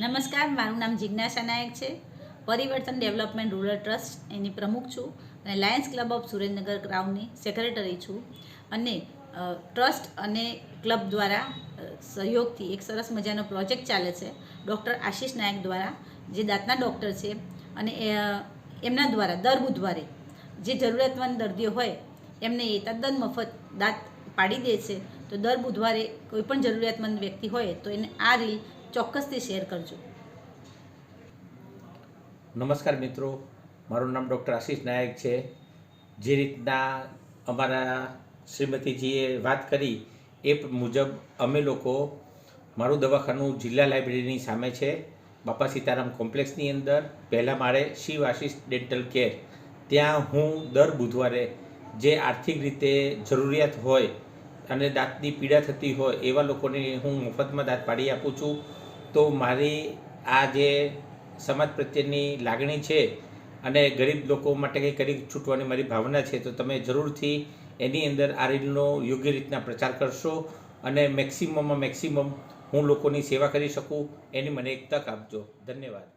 નમસ્કાર, મારું નામ જિજ્ઞાસા નાયક છે. પરિવર્તન ડેવલપમેન્ટ રૂરલ ટ્રસ્ટ એની પ્રમુખ છું અને લાયન્સ ક્લબ ઓફ સુરેન્દ્રનગર ગ્રાઉન્ડની સેક્રેટરી છું. અને ટ્રસ્ટ અને ક્લબ દ્વારા સહયોગથી એક સરસ મજાનો પ્રોજેક્ટ ચાલે છે ડૉક્ટર આશીષ નાયક દ્વારા, જે દાંતના ડૉક્ટર છે. અને એમના દ્વારા દર બુધવારે જે જરૂરિયાતમંદ દર્દીઓ હોય એમને એ તદ્દન મફત દાંત પાડી દે છે. તો દર બુધવારે કોઈ પણ જરૂરિયાતમંદ વ્યક્તિ હોય તો એને આ રીલ ચોક્કસથી શેર કરજો. નમસ્કાર મિત્રો, મારું નામ ડૉક્ટર આશીષ નાયક છે. જે રીતના અમારા શ્રીમતીજીએ વાત કરી એ મુજબ અમે લોકો, મારું દવાખાનું જિલ્લા લાઇબ્રેરીની સામે છે, બાપા સીતારામ કોમ્પ્લેક્સની અંદર, પહેલા માળે શિવ આશીષ ડેન્ટલ કેર. ત્યાં હું દર બુધવારે જે આર્થિક રીતે જરૂરિયાત હોય અને દાંતની પીડા થતી હોય એવા લોકોને હું મફતમાં દાંત પાડી આપું છું. તો મારી આ જે સમાજ પ્રત્યેની લાગણી છે અને ગરીબ લોકો માટે કંઈ કરી છૂટવાની મારી ભાવના છે, તો તમે જરૂરથી એની અંદર આ રીતનો યોગ્ય રીતના પ્રચાર કરશો અને મેક્સિમમમાં મેક્સિમમ હું લોકોની સેવા કરી શકું એની મને એક તક આપજો. ધન્યવાદ.